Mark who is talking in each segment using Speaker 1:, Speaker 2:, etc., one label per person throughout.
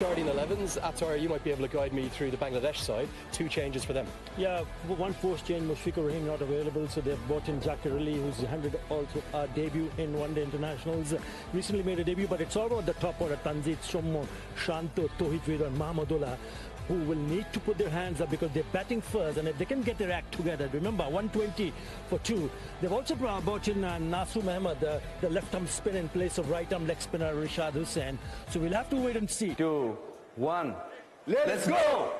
Speaker 1: Starting 11s, Attar, you might be able to guide me through the Bangladesh side. 2 changes for them.
Speaker 2: Yeah, one forced change, Mushfiqur Rahim not available, so they've brought in Zakir Ali, who's handed also a debut in one-day internationals. Recently made a debut, but it's all about the top order, Tanzid, Shommo, Shanto, Tohid Veer and Mahmudullah, who will need to put their hands up because they're batting first, and if they can get their act together, remember 120 for 2. They've also brought in Nasu Ahmed, the left-arm spinner in place of right-arm leg spinner Rishad Hussain. So we'll have to wait and see.
Speaker 3: 2, 1, let's go!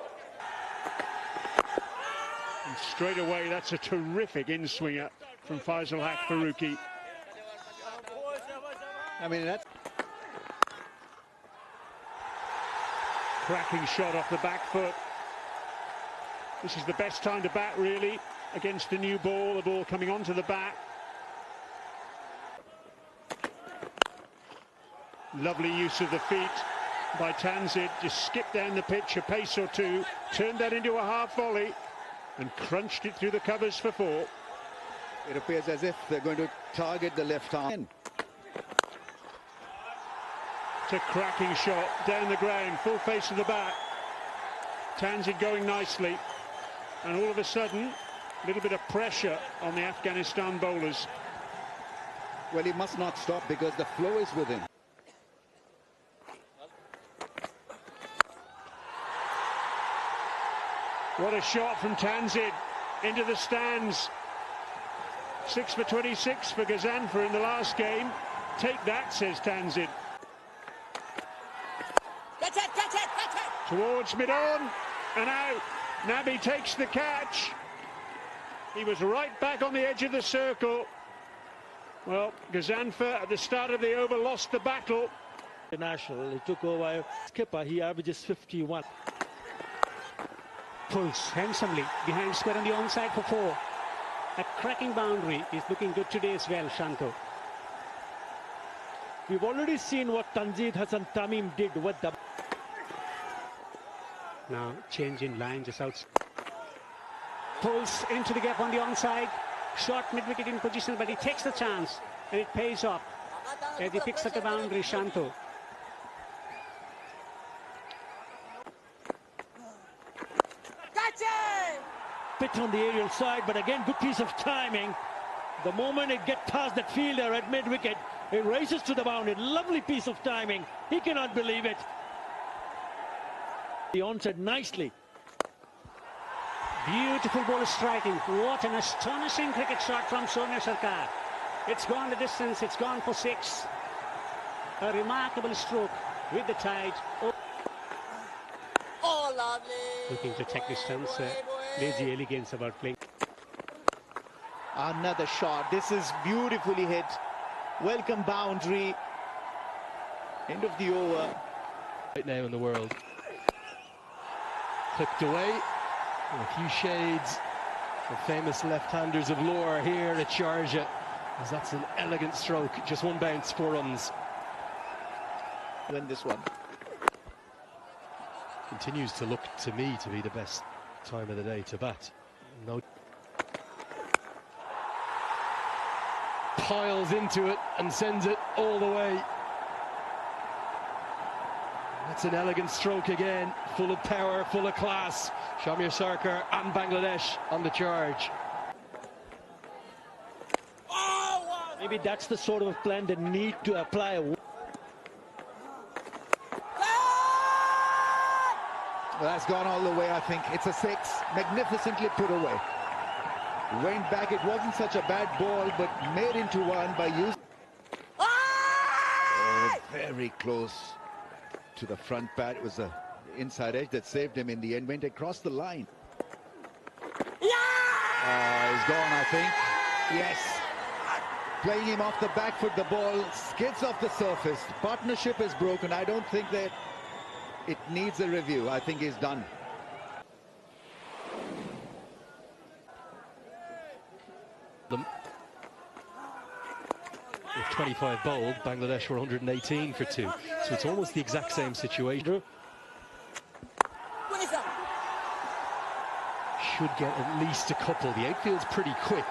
Speaker 4: And straight away, that's a terrific in-swinger from Faisal Haq Farooqi.
Speaker 3: I mean, that's...
Speaker 4: Cracking shot off the back foot. This is the best time to bat, really, against a new ball, the ball coming onto the bat. Lovely use of the feet by Tanzid, just skipped down the pitch a pace or 2, turned that into a half volley and crunched it through the covers for 4.
Speaker 3: It appears as if they're going to target the left arm.
Speaker 4: It's a cracking shot down the ground, full face of the bat. Tanzid going nicely, and all of a sudden a little bit of pressure on the Afghanistan bowlers.
Speaker 3: Well, he must not stop because the flow is with him.
Speaker 4: What a shot from Tanzid into the stands. 6 for 26 for Ghazanfar in the last game. Take that, says Tanzid.
Speaker 5: Catch it!
Speaker 4: Towards mid-on and out. Nabi takes the catch. He was right back on the edge of the circle. Well, Ghazanfar at the start of the over lost the battle.
Speaker 2: International, he took over skipper, he averages 51.
Speaker 6: Pulls handsomely behind square on the onside for 4. A cracking boundary is looking good today as well, Shanto.
Speaker 2: We've already seen what Tanzid Hassan Tamim did with the...
Speaker 6: Now change in line just out. Pulls into the gap on the onside. Short mid-wicket in position, but he takes the chance and it pays off as he picks up the boundary, Shanto.
Speaker 2: Bit on the aerial side, but again good piece of timing. The moment it gets past that fielder at mid-wicket, it races to the boundary. Lovely piece of timing. He cannot believe it. The onside nicely.
Speaker 6: Beautiful ball striking. What an astonishing cricket shot from Sonia Sarkar. It's gone the distance, it's gone for 6. A remarkable stroke with the tide.
Speaker 5: Oh, lovely.
Speaker 6: Looking to take distance. Lazy elegance about playing.
Speaker 7: Another shot. This is beautifully hit. Welcome boundary. End of the over.
Speaker 1: Right now in the world. Clipped away. And a few shades. The famous left-handers of lore here at Sharjah. As that's an elegant stroke. Just 1 bounce, 4 runs.
Speaker 7: Win this one.
Speaker 1: Continues to look to me to be the best time of the day to bat. No. Piles into it and sends it all the way. That's an elegant stroke again, full of power, full of class. Shamir Sarkar and Bangladesh on the charge.
Speaker 2: Maybe that's the sort of plan they need to apply.
Speaker 3: Well, that's gone all the way, I think. It's a 6, magnificently put away. Went back, it wasn't such a bad ball, but made into 1 by using... Oh, very close to the front pad. It was the inside edge that saved him in the end. Went across the line. He's gone, I think. Yes. Playing him off the back foot, the ball skids off the surface. Partnership is broken. I don't think that it needs a review. I think he's done.
Speaker 1: With 25 bowled, Bangladesh were 118 for 2. So it's almost the exact same situation. Should get at least a couple. The outfield's pretty quick.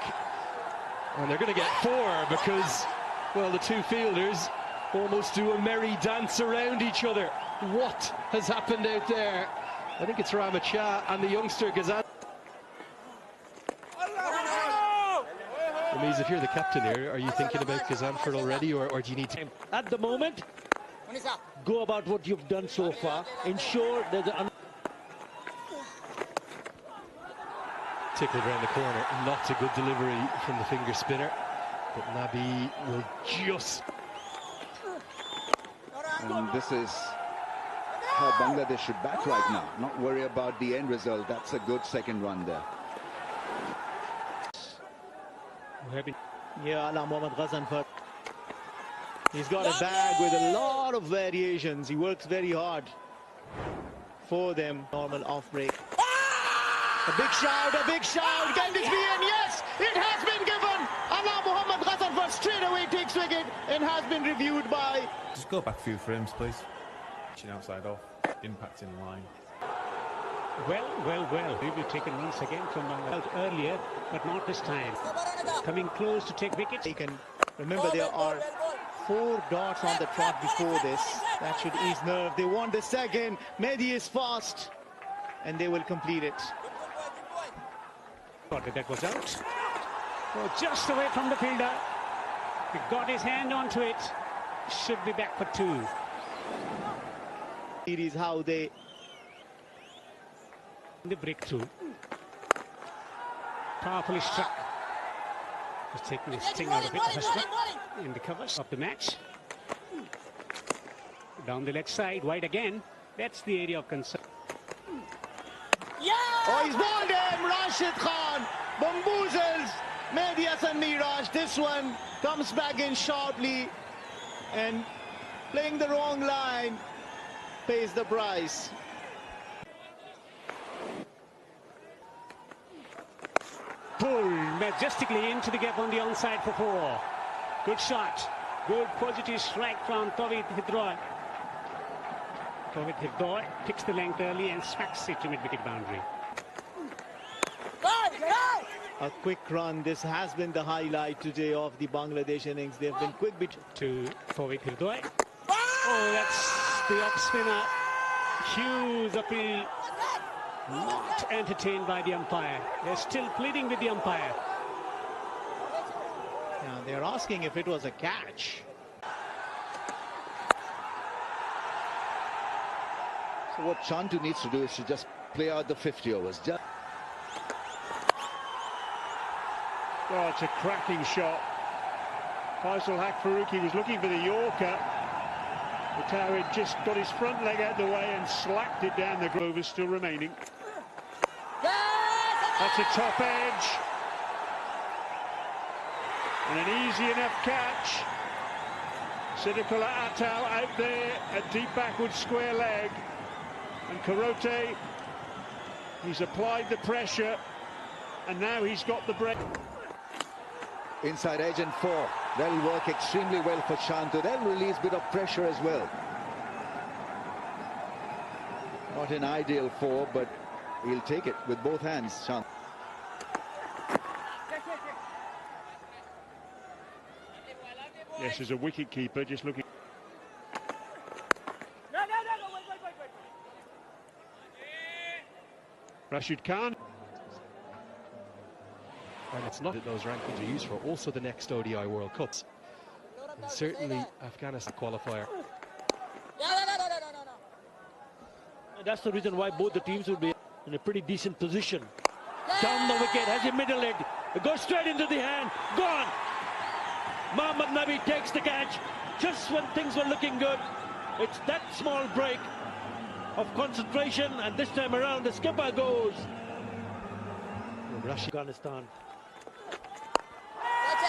Speaker 1: And they're going to get 4 because, well, the 2 fielders almost do a merry dance around each other. What has happened out there? I think it's Rahmat Shah and the youngster Ghazan. Ramiz, if you're the captain here, are you thinking about Ghazanfur already, or do you need time?
Speaker 2: At the moment, go about what you've done so far. Ensure there's an
Speaker 1: Tickled around the corner. Not a good delivery from the finger spinner, but Nabi will just.
Speaker 3: And this is how Bangladesh should bat right now. Not worry about the end result. That's a good second run there.
Speaker 7: Yeah, Ala Mohammad Ghazanfur. He's got a bag with a lot of variations. He works very hard for them. Normal off break. A big shout, a big shout. Can this be in? Yes, it has been given. Ala Mohammad Ghazanfur straight away takes wicket and has been reviewed by.
Speaker 8: Just go back a few frames, please. Outside off, impacting line.
Speaker 6: Well. We've taken once again from Bangladesh earlier, but not this time. Coming close to take wicket.
Speaker 7: They can remember there are 4 dots on the trot before this. That should ease nerve. They want the second. Mehdi is fast, and they will complete it.
Speaker 6: That was out. Oh, just away from the fielder. He got his hand onto it. Should be back for 2.
Speaker 7: It is how they.
Speaker 6: The breakthrough. Powerfully struck. Just taking the sting out of it. In the covers of the match. Down the leg side, wide again. That's the area of concern.
Speaker 7: Oh, he's bowled him. Rashid Khan bamboozles Mehdi Hasan Miraj. This one comes back in sharply and playing the wrong line pays the price.
Speaker 6: Pulled majestically into the gap on the onside for 4. Good shot. Good positive strike from Tawhid Hifdar. Tawhid Hifdar picks the length early and smacks it to mid-wicket boundary.
Speaker 7: A quick run. This has been the highlight today of the Bangladesh innings. They've been quick
Speaker 6: to Tawhid Hifdar. Oh, that's the off-spinner. Hughes appeal. Not entertained by the umpire. They're still pleading with the umpire.
Speaker 7: Yeah, they're asking if it was a catch.
Speaker 3: So what Chantu needs to do is to just play out the 50 overs.
Speaker 4: Oh, it's a cracking shot. Faisal Haq Farooqi was looking for the Yorker. Tawhid just got his front leg out of the way and slacked it down the Grover, still remaining. That's a top edge. And an easy enough catch. Siddiqullah Atal out there, a deep backward square leg. And Kurote, he's applied the pressure, and now he's got the break.
Speaker 3: Inside edge and 4. That'll work extremely well for Chantu. That'll release a bit of pressure as well. Not an ideal 4, but he'll take it with both hands, Chantu.
Speaker 4: Yes, as a wicket keeper, just looking. Rashid Khan.
Speaker 1: And it's not that those rankings are used for, also the next ODI World Cups. And certainly Afghanistan qualifier.
Speaker 2: That's the reason why both the teams will be in a pretty decent position. Down the wicket, has a middle leg. It goes straight into the hand. Gone. Mohammad Nabi takes the catch. Just when things were looking good. It's that small break of concentration, and this time around the skipper goes. Afghanistan.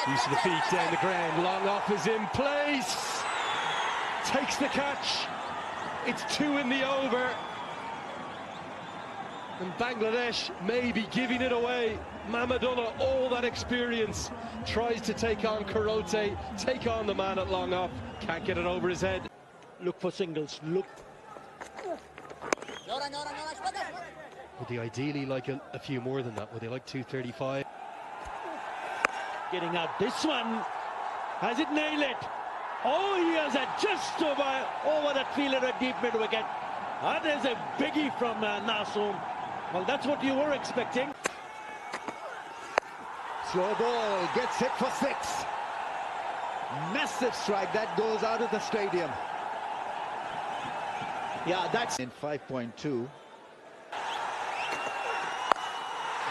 Speaker 1: Use of the feet down the ground. Long off is in place. Takes the catch. It's 2 in the over. And Bangladesh may be giving it away. Mahmudullah, all that experience, tries to take on Kurote, take on the man at long off. Can't get it over his head.
Speaker 2: Look for singles. Look.
Speaker 1: Would they ideally like a few more than that? Would they like 235?
Speaker 2: Getting out this one. Has it nailed it? Oh, he has it just over that fielder at deep mid wicket. That is a biggie from Nasoom. Well, that's what you were expecting.
Speaker 3: Slow ball, gets hit for 6. Massive strike that goes out of the stadium. Yeah, that's in 5.2.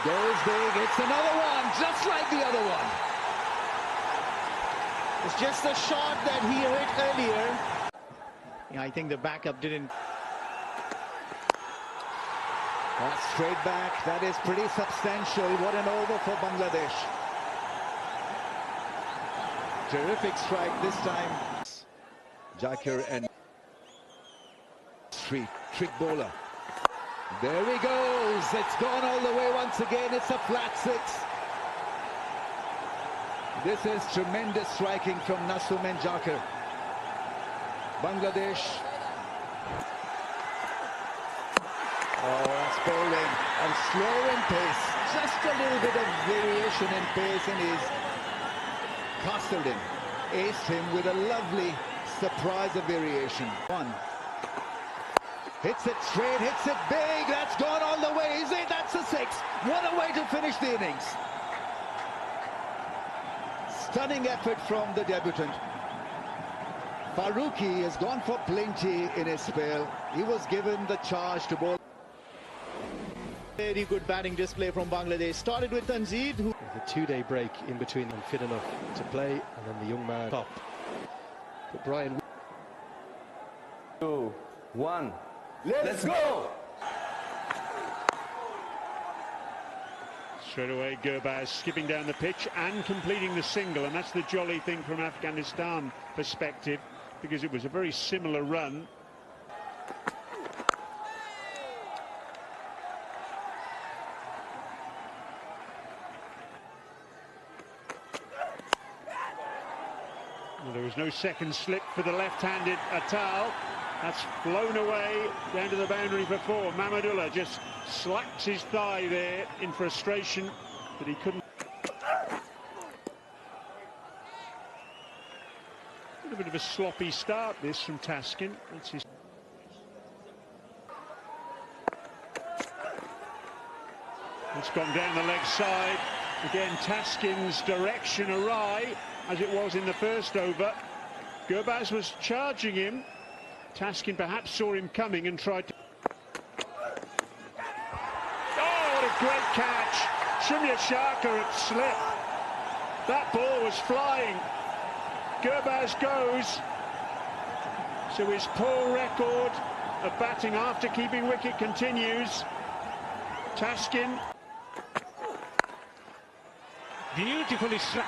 Speaker 3: Goes big, it's another one, just like the other one.
Speaker 7: It's just the shot that he hit earlier. Yeah, I think the backup didn't.
Speaker 3: Straight back, that is pretty substantial. What an over for Bangladesh. Terrific strike this time. Jakir and Street, trick bowler. There he goes. It's gone all the way once again. It's a flat 6. This is tremendous striking from Nasoom and Jakir. Bangladesh. Oh, that's bowled in. And slow in pace. Just a little bit of variation in pace, and he's castled him. Aced him with a lovely surprise of variation. 1. Hits it straight, hits it big. That's gone all the way. Is it? That's a 6. What a way to finish the innings. Stunning effort from the debutant. Farooqi has gone for plenty in his spell. He was given the charge to bowl.
Speaker 7: Very good batting display from Bangladesh. Started with Tanzid, who...
Speaker 1: The 2-day break in between them, fit enough to play, and then the young man top. But Brian...
Speaker 9: 2, 1, let's go!
Speaker 4: Straight away, Gurbaz skipping down the pitch and completing the single, and that's the jolly thing from Afghanistan perspective, because it was a very similar run. Well, there was no second slip for the left-handed Atal. That's flown away down to the boundary for 4. Mahmudullah just slacks his thigh there in frustration that he couldn't. A bit of a sloppy start this from Taskin. That's his... It's gone down the leg side. Again, Taskin's direction awry, as it was in the first over. Gurbaz was charging him. Taskin perhaps saw him coming and tried to... Oh, what a great catch. Shumya Sharka had slipped. That ball was flying. Gurbaz goes. So his poor record of batting after keeping wicket continues. Taskin.
Speaker 6: Beautifully struck.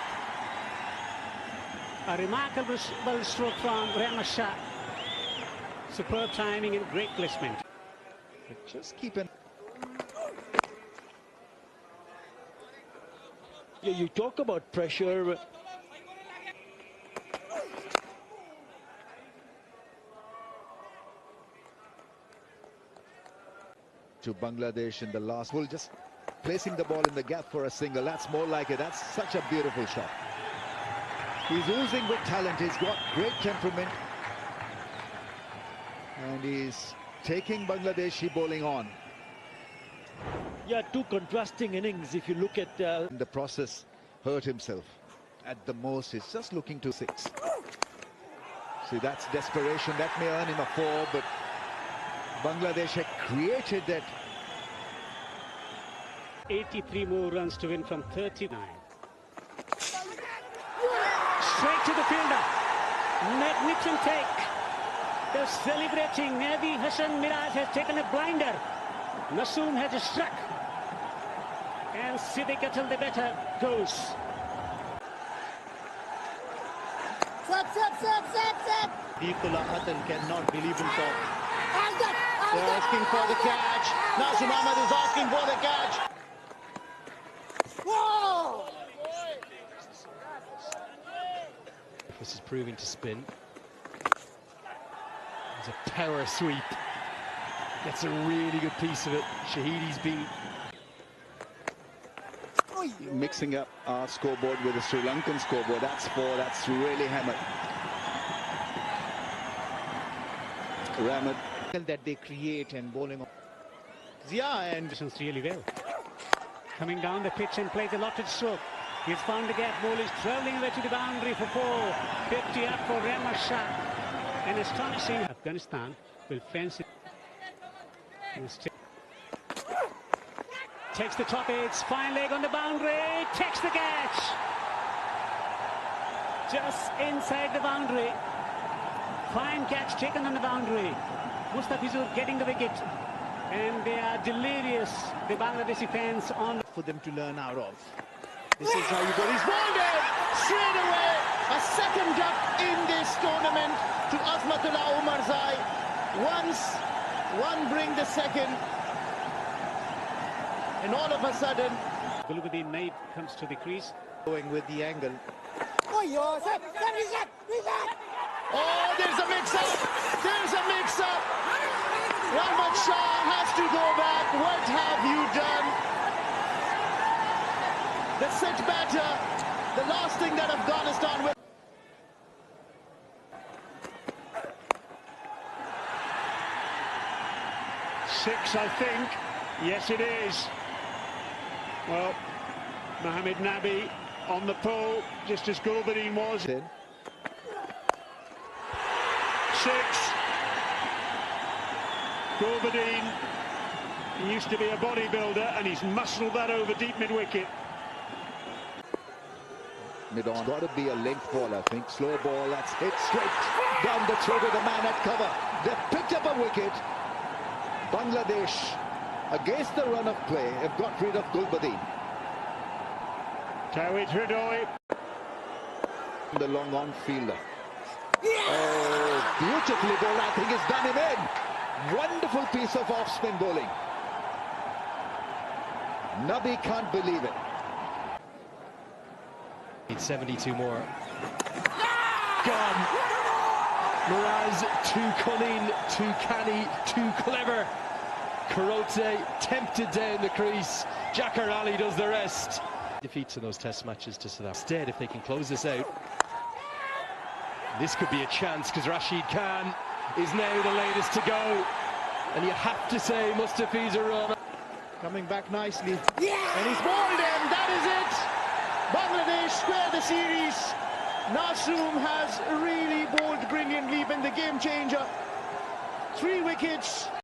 Speaker 6: A remarkable stroke from Rahmat Shah. Superb timing and great placement.
Speaker 3: Just keep an...
Speaker 2: Yeah, you talk about pressure.
Speaker 3: To Bangladesh in the last ball, just placing the ball in the gap for a single. That's more like it. That's such a beautiful shot. He's oozing with talent. He's got great temperament. And he's taking Bangladeshi bowling on.
Speaker 2: Yeah, two contrasting innings. If you look at...
Speaker 3: In the process, hurt himself. At the most, he's just looking to 6. See, that's desperation. That may earn him a 4, but Bangladesh had created that.
Speaker 6: 83 more runs to win from 39. Straight to the fielder. Magnificent take. They're celebrating. Maybe Hassan Miraj has taken a blinder. Nasoom has struck. And Siddiq Atal the better goes.
Speaker 5: Set.
Speaker 7: Deepullah Atal cannot believe himself. They're asking for the catch. Naseem Ahmed is asking for the catch.
Speaker 5: Whoa!
Speaker 1: This is proving to spin. There's a power sweep. Gets a really good piece of it. Shahidi's been...
Speaker 3: Mixing up our scoreboard with the Sri Lankan scoreboard. That's 4. That's really hammered. Rahmat.
Speaker 7: That they create and bowling. Yeah, and
Speaker 6: really well. Coming down the pitch and plays a lotted stroke. He's found the gap. Ball is travelling away to the boundary for 4. 50 up for Rahmat Shah. And astonishing. Afghanistan will fence it. Takes the top edge. Fine leg on the boundary. Takes the catch. Just inside the boundary. Fine catch taken on the boundary. Mustafizur getting the wicket. And they are delirious, the Bangladeshi fans, on
Speaker 7: for them to learn out of. This is how you go. He's bowled it straight away. A second duck in this tournament to Azmatullah Umarzai. One bring the second. And all of a sudden,
Speaker 6: Gulbuddin Naib comes to the crease.
Speaker 7: Going with the angle. Oh, there's a mix-up. There's a mix-up. Rahmat Shah has to go back. What have you done? The set batter, the last thing that Afghanistan will.
Speaker 4: Six, I think. Yes, it is. Well, Mohammad Nabi on the pull, just as Gulbuddin was. 6. Gulbuddin, he used to be a bodybuilder and he's muscled that over deep mid-wicket.
Speaker 3: Mid-on, got to be a length ball, I think. Slow ball, that's hit straight down the throat of the man at cover. They've picked up a wicket. Bangladesh, against the run of play, have got rid of Gulbuddin.
Speaker 4: Tawhid Hridoy.
Speaker 3: The long on fielder. Oh, beautifully bowled. I think it's done him in. Wonderful piece of off-spin bowling. Nabi can't believe it.
Speaker 1: Need 72 more. Gone. Miraz, too cunning, too canny, too clever. Kurote tempted down the crease. Jakar Ali does the rest. Defeats in those test matches to South Africa. Instead, if they can close this out, this could be a chance, because Rashid Khan is now the latest to go. And you have to say Mustafizur Rahman
Speaker 7: coming back nicely. Yeah! And he's bowled him. That is it. Bangladesh square the series. Nasroom has really bowled brilliantly, been the game changer. 3 wickets.